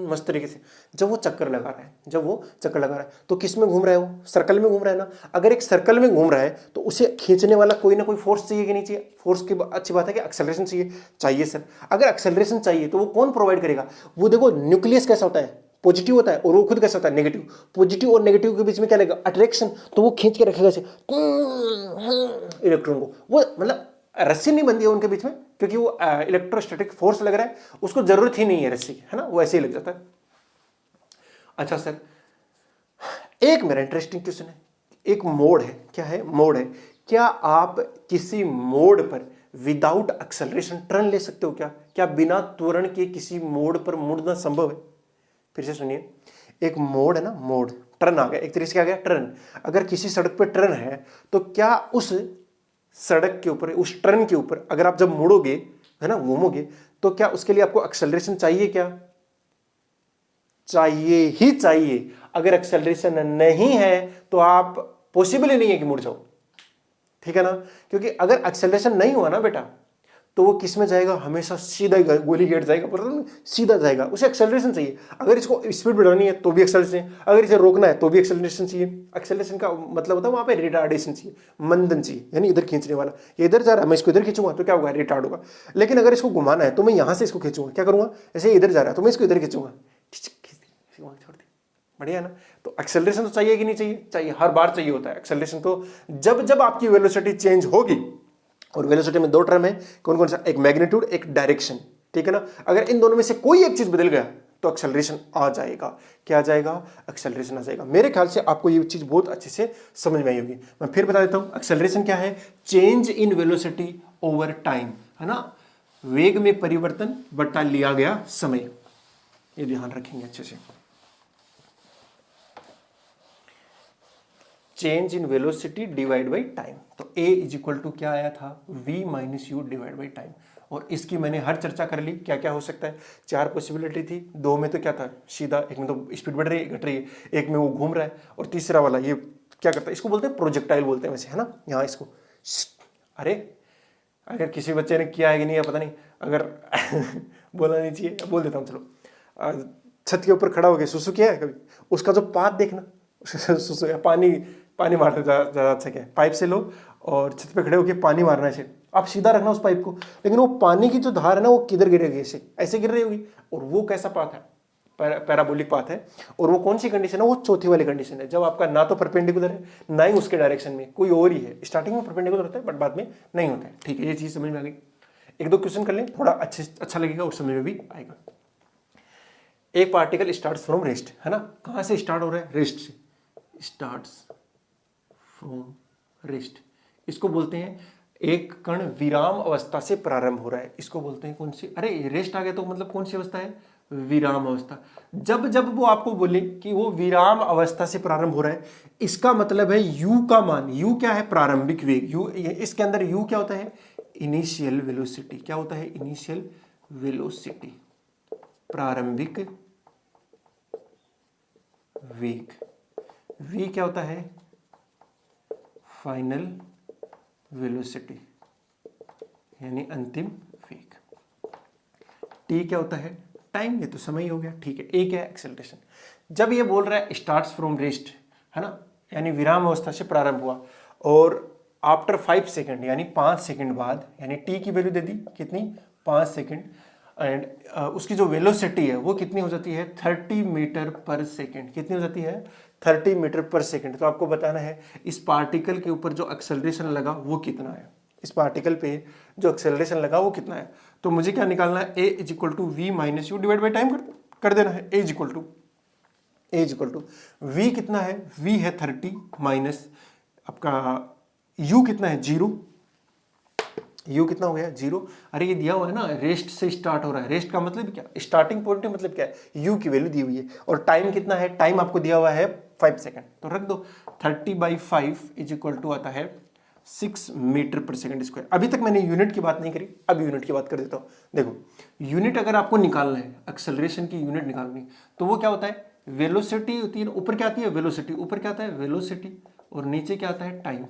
A: मस्त तरीके से। जब वो चक्कर लगा रहा है, जब वो चक्कर लगा रहा है तो किस में घूम रहा है, वो सर्कल में घूम रहा है ना। अगर एक सर्कल में घूम रहा है तो उसे खींचने वाला कोई ना कोई फोर्स चाहिए कि नहीं चाहिए, फोर्स की अच्छी बात है कि एक्सेलरेशन चाहिए, चाहिए सर। अगर एक्सेलरेशन चाहिए तो वो कौन प्रोवाइड करेगा, वो देखो न्यूक्लियस कैसा होता है, पॉजिटिव होता है, और वो खुद कैसा होता है, नेगेटिव। पॉजिटिव और नेगेटिव के बीच में क्या लगेगा, अट्रैक्शन, तो वो खींच के रखेगा ऐसे इलेक्ट्रॉन को। वो मतलब रस्सी नहीं बनती है उनके बीच में, क्योंकि वो इलेक्ट्रोस्टैटिक फोर्स लग रहा है, उसको जरूरत ही नहीं है रस्सी की, है ना, वो ऐसे ही लग जाता है। अच्छा सर, एक मेरा इंटरेस्टिंग क्वेश्चन है, एक मोड है, क्या है, मोड है, क्या आप किसी मोड पर विदाउट एक्सेलरेशन टर्न ले सकते हो क्या, क्या बिना त्वरण के किसी मोड पर मुड़ना संभव है। फिर से सुनिए, एक मोड है ना, मोड, टर्न आ गया, एक तरीके से क्या आ गया, टर्न। अगर किसी सड़क पर टर्न है तो क्या उस सड़क के ऊपर, उस टर्न के ऊपर अगर आप जब मुड़ोगे, है ना, घूमोगे, तो क्या उसके लिए आपको एक्सेलरेशन चाहिए, क्या चाहिए ही चाहिए। अगर एक्सेलरेशन नहीं है तो आप पॉसिबल ही नहीं है कि मुड़ जाओ, ठीक है ना। क्योंकि अगर एक्सेलरेशन नहीं हुआ ना बेटा, तो वो किस में जाएगा, हमेशा सीधा गोली गेट जाएगा, पर सीधा जाएगा, उसे एक्सेलरेशन चाहिए। अगर इसको स्पीड बढ़ानी है तो भी एक्सेलरेशन चाहिए, अगर इसे रोकना है तो भी एक्सेलरेशन चाहिए। एक्सेलरेशन का मतलब होता है वहां पे रिटार्डेशन चाहिए, मंदन चाहिए, यानी इधर खींचने वाला, ये इधर जा रहा है, मैं इसको इधर खींचूंगा तो क्या होगा, रिटार्ड होगा। लेकिन अगर इसको घुमाना है तो मैं यहां से इसको खींचूंगा, क्या करूंगा, ऐसे इधर जा रहा है तो मैं इसको इधर खींचूंगा, छोड़ दी, बढ़िया ना। तो एक्सेलरेशन तो चाहिए कि नहीं चाहिए, चाहिए, हर बार चाहिए होता है एक्सेलरेशन। तो जब जब आपकी वेलोसिटी चेंज होगी, और वेलोसिटी में दो टर्म है, कौन कौन सा, एक मैग्नीट्यूड, एक डायरेक्शन, ठीक है ना। अगर इन दोनों में से कोई एक चीज बदल गया तो एक्सेलरेशन आ जाएगा, क्या आ जाएगा, एक्सेलरेशन आ जाएगा। मेरे ख्याल से आपको ये चीज बहुत अच्छे से समझ में आई होगी। मैं फिर बता देता हूं, एक्सेलरेशन क्या है, change in velocity over time, है ना, वेग में परिवर्तन बटा लिया गया समय, ये ध्यान रखेंगे अच्छे से। Change in velocity divide by time, तो a इज इक्वल टू क्या आया था, v minus u divide by time. और इसकी मैंने हर चर्चा कर ली, क्या क्या हो सकता है, 4 पॉसिबिलिटी थी, 2 में तो क्या था सीधा, एक में तो स्पीड बढ़ रही है घट रही है, एक में वो घूम रहा है, और तीसरा वाला ये क्या करता है, इसको बोलते हैं प्रोजेक्टाइल बोलते हैं वैसे, है ना, यहाँ इसको अरे अगर किसी बच्चे ने किया है कि नहीं है पता नहीं, अगर बोलना नहीं चाहिए, बोल देता हूँ चलो। छत के ऊपर खड़ा हो गया, सुसु किया है कभी, उसका जो पात देखना, सुसु या पानी मारते ज़्यादा अच्छा क्या है, पाइप से लो और छत पे खड़े होकर पानी मारना है, आप सीधा रखना उस पाइप को, लेकिन वो पानी की जो धार है ना वो किधर गिरेगी, ऐसे गिर रही होगी। और वो कैसा पाथ है, पैराबोलिक पाथ है। और वो कौन सी कंडीशन है, वो चौथी वाली कंडीशन है, जब आपका ना तो परपेंडिकुलर है ना ही उसके डायरेक्शन में कोई और ही है। स्टार्टिंग में परपेंडिकुलर होता है बट बाद में नहीं होता है, ठीक है, ये चीज़ समझ में आ गई। एक दो क्वेश्चन कर लें, थोड़ा अच्छा लगेगा और समझ में भी आएगा। एक पार्टिकल स्टार्ट्स फ्रॉम रेस्ट, है ना, कहां से स्टार्ट हो रहा है? रेस्ट से। स्टार्ट्स फ्रॉम रेस्ट, इसको बोलते हैं एक कण विराम अवस्था से प्रारंभ हो रहा है, इसको बोलते हैं कौन सी? अरे रेस्ट आ गया तो मतलब कौन सी अवस्था है? विराम अवस्था। जब जब वो आपको बोले कि वो विराम अवस्था से प्रारंभ हो रहा है, इसका मतलब है u का मान, u क्या है? प्रारंभिक वेग। u, इसके अंदर u क्या होता है? Initial velocity. क्या होता है? इनिशियल वेलोसिटी, प्रारंभिक वेग। v क्या होता है? फाइनल वेलोसिटी, यानी अंतिम वेग। t क्या होता है? टाइम। ये तो समय ही हो गया, ठीक है। a क्या है? एक्सेलरेशन। जब ये बोल रहा है स्टार्ट्स फ्रॉम रेस्ट, है ना, यानी विराम अवस्था से प्रारंभ हुआ, और आफ्टर 5 सेकेंड यानी 5 सेकेंड बाद, यानी t की वैल्यू दे दी कितनी? 5 सेकेंड, एंड उसकी जो वेलोसिटी है वो कितनी हो जाती है? 30 मीटर पर सेकेंड। कितनी हो जाती है? 30 मीटर पर सेकेंड। तो आपको बताना है इस पार्टिकल के ऊपर जो एक्सेलरेशन लगा वो कितना है, इस पार्टिकल पे जो एक्सेलरेशन लगा वो कितना है। तो मुझे क्या निकालना है? a is equal to v minus u divide by time कर देना है। a is equal to v कितना है? v है 30 माइनस आपका u कितना है? 0। u कितना हो गया? 0। अरे ये दिया हुआ है ना, रेस्ट से स्टार्ट हो रहा है। रेस्ट का मतलब क्या? स्टार्टिंग पॉइंट का मतलब क्या है? u की वैल्यू दी हुई है, और टाइम कितना है? टाइम आपको दिया हुआ है 5 सेकेंड, तो रख दो 30/5 इज इक्वल टू आता है 6 मीटर पर सेकंड स्क्वायर। अभी तक मैंने यूनिट की बात नहीं करी, अब यूनिट की बात कर देता हूँ। देखो, यूनिट अगर आपको निकालना है, एक्सेलरेशन की यूनिट निकालनी, तो वो क्या होता है? वेलोसिटी होती है। ऊपर क्या आती है? वेलोसिटी। ऊपर क्या आता है? वेलोसिटी, और नीचे क्या आता है? Time.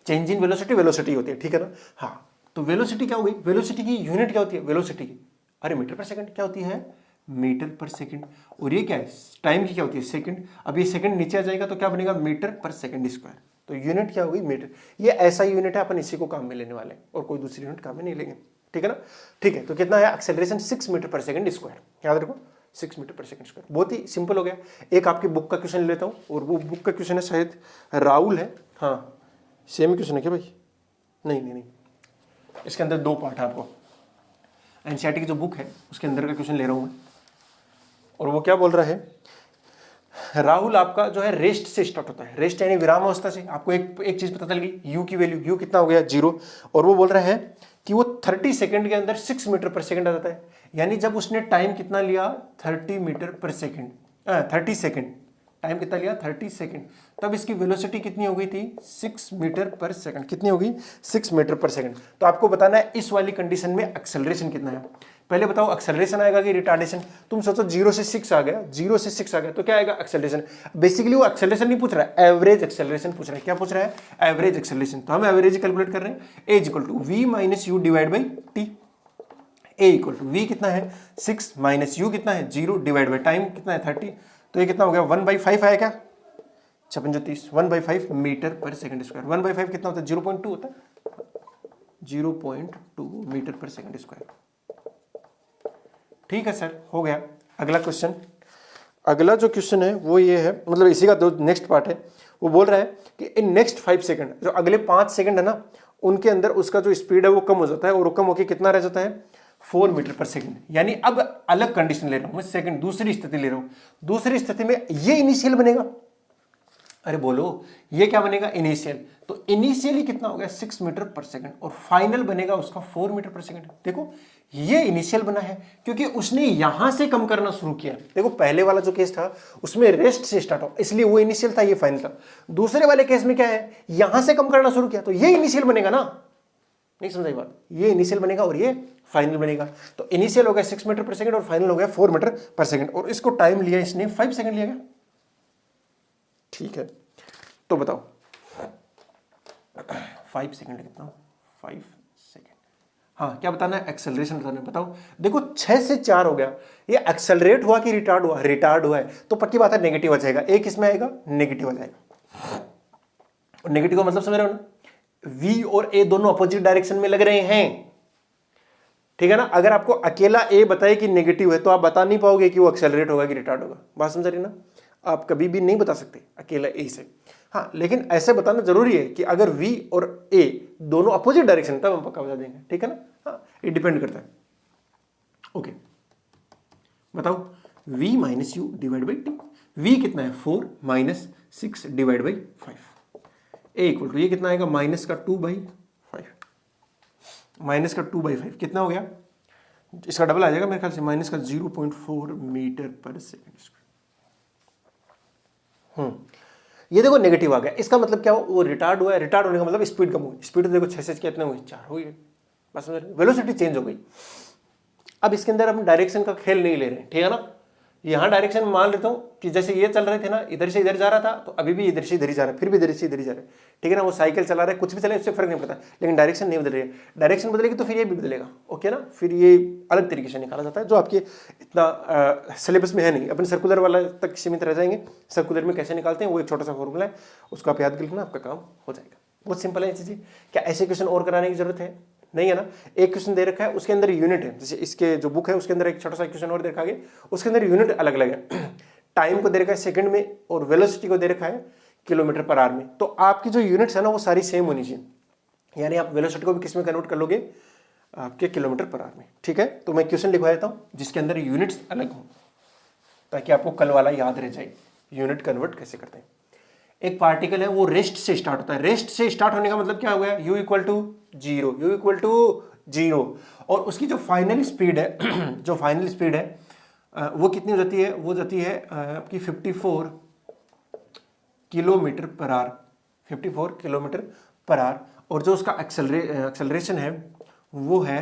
A: Change in velocity, velocity होती है, ठीक है ना। हाँ, तो वेलोसिटी क्या हो गई? वेलोसिटी की यूनिट क्या होती है? वेलोसिटी की, अरे मीटर पर सेकंड क्या होती है? मीटर पर सेकंड। और ये क्या है? टाइम की क्या होती है? सेकंड। अब ये सेकंड नीचे आ जाएगा तो क्या बनेगा? मीटर पर सेकंड स्क्वायर। तो यूनिट क्या होगी? मीटर। ये ऐसा यूनिट है, अपन इसी को काम में लेने वाले हैं, और कोई दूसरी यूनिट काम में नहीं लेंगे, ठीक है ना। ठीक है, तो कितना है? एक्सेलरेशन 6 मीटर पर सेकंड स्क्वायर। याद रखो, 6 मीटर पर सेकंड स्क्वायर। बहुत ही सिंपल हो गया। एक आपकी बुक का क्वेश्चन लेता हूँ, और वो बुक का क्वेश्चन है शायद राहुल है, हाँ सेम क्वेश्चन है क्या भाई? नहीं, इसके अंदर 2 पार्ट है। आपको एनसीईआरटी की जो बुक है उसके अंदर का क्वेश्चन ले रहा हूँ मैं, और वो क्या बोल रहा है? राहुल आपका जो है रेस्ट से स्टार्ट होता है। रेस्ट यानी विराम अवस्था से। आपको एक चीज पता चल गई, यू की वैल्यू, यू कितना हो गया? 0। और वो बोल रहा है कि वो 30 सेकंड के अंदर 6 मीटर पर सेकंड आ जाता है, यानी जब उसने टाइम कितना लिया? 30 मीटर पर सेकंड, 30 सेकंड। टाइम कितना लिया? 30 सेकंड। तब इसकी वेलोसिटी कितनी हो गई थी? 6 मीटर पर सेकंड। कितनी होगी? 6 मीटर पर सेकंड। तो आपको बताना है इस वाली कंडीशन में एक्सेलरेशन कितना है। पहले बताओ एक्सेलरेशन आएगा कि रिटार्डेशन? तुम सोचो 0 से 6 आ गया, 0 से 6 आ गया तो क्या आएगा? एक्सेलरेशन। बेसिकली वो एक्सेलरेशन नहीं पूछ रहा है, एवरेज एक्सेलरेशन पूछ रहा है। क्या पूछ रहा है? Average acceleration. तो हम एवरेज कैलकुलेट कर रहे हैं। a equal to v minus u divide by t. a equal to v कितना है? 6 माइनस यू कितना है? 0 डिवाइड बाई टाइम कितना है? 30। तो ये कितना हो गया? 1/5 आया क्या? 56 1/5 मीटर पर सेकंड स्क्वायर। 1/5 कितना होता है? 0.2 होता है, 0.2 मीटर पर सेकंड स्क्वायर। ठीक है सर, हो गया। अगला क्वेश्चन, अगला जो क्वेश्चन है वो ये है, मतलब इसी का जो नेक्स्ट पार्ट है, वो बोल रहा है कि इन नेक्स्ट 5 सेकंड, जो अगले 5 सेकंड है ना, उनके अंदर उसका जो स्पीड है वो कम हो जाता है, और वो कम होकर कितना रह जाता है? 4 मीटर पर सेकंड। यानी अब अलग कंडीशन ले रहा हूं मैं, सेकंड दूसरी स्थिति ले रहा हूं। दूसरी स्थिति में ये इनिशियल बनेगा। अरे बोलो, ये क्या बनेगा? इनिशियल। तो इनिशियली कितना हो गया? 6 मीटर पर सेकंड, और फाइनल बनेगा उसका 4 मीटर पर सेकंड। देखो, ये इनिशियल बना है क्योंकि उसने यहां से कम करना शुरू किया। देखो, पहले वाला जो केस था उसमें रेस्ट से स्टार्ट हो, इसलिए वो इनिशियल था, ये फाइनल था। दूसरे वाले केस में क्या है? यहां से कम करना शुरू किया, तो ये इनिशियल बनेगा ना। नहीं समझाई बात? ये इनिशियल बनेगा और ये फाइनल बनेगा। तो इनिशियल हो गया 6 मीटर पर सेकंड और फाइनल हो गया 4 मीटर पर सेकंड, और इसको टाइम लिया इसने 5 सेकंड लिया गया। ठीक है, तो बताओ 5 सेकंड कितना? 5 सेकंड। हाँ, क्या बताना है? एक्सेलरेशन बताना है। बताओ। देखो, 6 से 4 हो गया, ये एक्सेलरेट हुआ कि रिटार्ड हुआ? रिटार्ड हुआ है, तो पक्की बात है नेगेटिव आ जाएगा। एक इसमें आएगा, नेगेटिव आ जाएगा। और नेगेटिव का मतलब समझ रहे हो ना? V और A दोनों अपोजिट डायरेक्शन में लग रहे हैं, ठीक है ना। अगर आपको अकेला A बताए कि नेगेटिव है तो आप बता नहीं पाओगे कि वो एक्सेलरेट होगा कि रिटार्ड होगा। बात समझ रही ना? आप कभी भी नहीं बता सकते अकेला A से। हाँ, लेकिन ऐसे बताना जरूरी है कि अगर v और a दोनों अपोजिट डायरेक्शन तब हम पक्का बता देंगे, ठीक है ना। हाँ, ये डिपेंड करता है। ओके, बताओ v minus u divide by t. v कितना है 4 minus 6 divide by 5। A equal to ये कितना आएगा माइनस का 2/5, माइनस का 2/5 कितना हो गया, इसका डबल आ जाएगा मेरे ख्याल से, माइनस का 0.4 मीटर पर सेकेंड स्क्वायर। ये देखो नेगेटिव आ गया, इसका मतलब क्या हो, वो रिटार्ड हुआ है। रिटार्ड होने का मतलब स्पीड कम हुई। स्पीड तो देखो 6 से कितने हुई, 4 हुई है, बस वेलोसिटी चेंज हो गई। अब इसके अंदर हम डायरेक्शन का खेल नहीं ले रहे हैं, ठीक है ना। यहाँ डायरेक्शन मान लेता हूँ कि जैसे ये चल रहे थे ना, इधर से इधर जा रहा था, तो अभी भी इधर से इधर ही जा रहा है, फिर भी इधर से इधर ही जा रहा है, ठीक है ना। वो साइकिल चला रहा है, कुछ भी चले, इससे फर्क नहीं पड़ता, लेकिन डायरेक्शन नहीं बदल रही है। डायरेक्शन बदलेगी तो फिर ये भी बदलेगा, ओके ना। फिर ये अलग तरीके से निकाला जाता है, जो आपके इतना सिलेबस में है नहीं। अपन सर्कुलर वाला तक सीमित रह जाएंगे। सर्कुलर में कैसे निकालते हैं वो एक छोटा सा फॉर्मूला है, उसको आप याद कर लेना, आपका काम हो जाएगा। बहुत सिंपल है ये चीज़ें। क्या ऐसे क्वेश्चन और कराने की जरूरत है? नहीं है ना। एक क्वेश्चन दे रखा है, उसके अंदर यूनिट है, जैसे इसके जो बुक है उसके अंदर एक छोटा सा क्वेश्चन और दे रखा है, उसके अंदर यूनिट अलग अलग है। टाइम को दे रखा है सेकंड में और वेलोसिटी को दे रखा है किलोमीटर पर आवर में। तो आपकी जो यूनिट्स है ना वो सारी सेम होनी चाहिए, यानी आप वेलोसिटी को भी किस में कन्वर्ट कर लोगे, आपके किलोमीटर पर आवर में, ठीक है। तो मैं क्वेश्चन लिखवा देता हूँ जिसके अंदर यूनिट्स अलग हो, ताकि आपको कल वाला याद रह जाए यूनिट कन्वर्ट कैसे करते हैं। एक पार्टिकल है वो रेस्ट से स्टार्ट होता है। रेस्ट से स्टार्ट होने का मतलब क्या हो गया, u equal to 0, u equal to 0, और उसकी जो फाइनल स्पीड है जो फाइनल स्पीड है वो कितनी हो जाती है, वो जाती है आपकी 54 kilometre per hour, 54 kilometre per hour. और जो उसका एक्सेलरेशन है वो है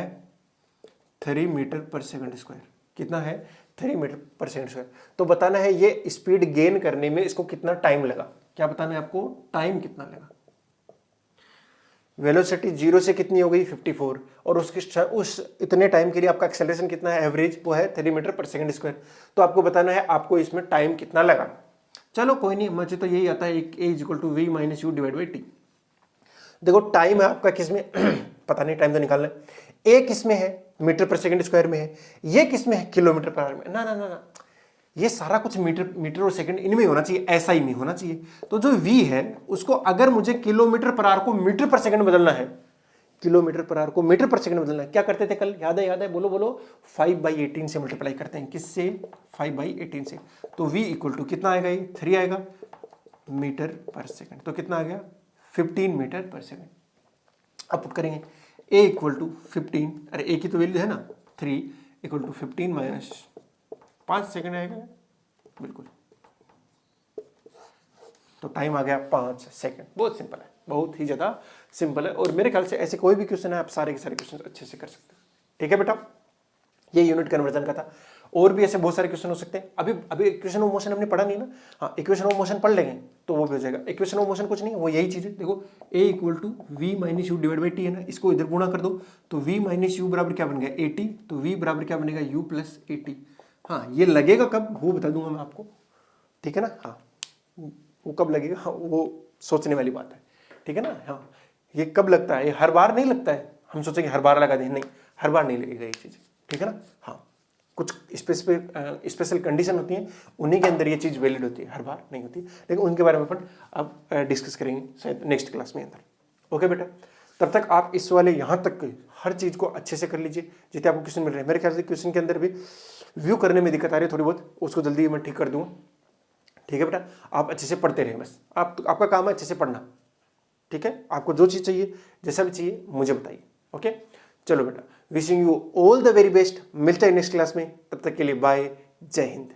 A: 3 मीटर पर सेकंड स्क्वायर। कितना है, 3 मीटर पर सेकंड स्क्वायर। तो बताना है ये स्पीड गेन करने में इसको कितना टाइम लगा। क्या बताना है आपको, टाइम कितना लगा। वेलोसिटी 0 से कितनी हो गई 54, और उस इतने टाइम के लिए आपका एक्सेलरेशन कितना है एवरेज, वो है 3 मीटर पर सेकंड स्क्वायर। तो आपको बताना है आपको इसमें टाइम कितना लगा। चलो कोई नहीं, मुझे तो यही आता है, a equal to v minus u divide by t. देखो टाइम है आपका किस में पता नहीं, टाइम तो निकालना है। ए किस में है, मीटर पर सेकंड स्क्वायर में है, ये किस में है, किलोमीटर पर आवर में। ना ना ना ना, ये सारा कुछ मीटर और सेकंड इनमें होना चाहिए, ऐसा ही नहीं होना चाहिए। तो जो v है उसको अगर मुझे किलोमीटर पर आवर को मीटर पर सेकंड बदलना है, किलोमीटर पर आवर को मीटर पर सेकंड बदलना है, क्या करते थे कल, याद है, बोलो बोलो, 5/18 से मल्टीप्लाई करते हैं। किससे, 5/18 से। तो v इक्वल टू कितना आएगा, ये 3 आएगा मीटर पर सेकंड। तो कितना आ गया, 15 मीटर पर सेकंड। अब पुट करेंगे a इक्वल टू 15, अरे a की तो वैल्यू है ना 3, इक्वल टू 15 माइनस 5 सेकंड आएगा, बिल्कुल। तो टाइम आ गया 5 सेकंड। बहुत सिंपल है, बहुत ही ज्यादा सिंपल है। और मेरे ख्याल से ऐसे कोई भी क्वेश्चन है आप सारे के सारे क्वेश्चन अच्छे से कर सकते हैं, ठीक है बेटा। ये यूनिट कन्वर्जन का था। और भी ऐसे बहुत सारे क्वेश्चन हो सकते हैं। अभी इक्वेशन ऑफ मोशन हमने पढ़ा नहीं ना। हाँ, इक्वेशन ऑफ मोशन पढ़ लेंगे तो वो भी हो जाएगा। इक्वेशन ऑफ मोशन कुछ नहीं, वो यही चीज है। देखो a equal to v minus u divide by t है ना, इसको इधर गुणा कर दो तो v माइनस यू बराबर क्या बन गया 80, तो v बराबर क्या बनेगा u प्लस 80। हाँ, ये लगेगा कब वो बता दूंगा मैं आपको, ठीक है ना। हाँ, वो कब लगेगा, हाँ, वो सोचने वाली बात है, ठीक है ना। हाँ, ये कब लगता है, ये हर बार नहीं लगता है। हम सोचेंगे हर बार लगा दें, नहीं, हर बार नहीं लगेगा ये चीज़, ठीक है ना। हाँ, कुछ स्पेशल कंडीशन होती हैं, उन्हीं के अंदर ये चीज़ वैलिड होती है, हर बार नहीं होती। लेकिन उनके बारे में अपन अब डिस्कस करेंगे शायद नेक्स्ट क्लास में अंदर। ओके बेटा, तब तक आप इस वाले यहाँ तक हर चीज़ को अच्छे से कर लीजिए जितने आपको क्वेश्चन मिल रहे हैं। मेरे ख्याल से क्वेश्चन के अंदर भी व्यू करने में दिक्कत आ रही है थोड़ी बहुत, उसको जल्दी मैं ठीक कर दूँगा, ठीक है बेटा। आप अच्छे से पढ़ते रहें, बस आपका काम है अच्छे से पढ़ना, ठीक है। आपको जो चीज़ चाहिए, जैसा भी चाहिए मुझे बताइए, ओके। चलो बेटा, wishing you all the very best. मिलते हैं नेक्स्ट क्लास में, तब तक के लिए बाय, जय हिंद।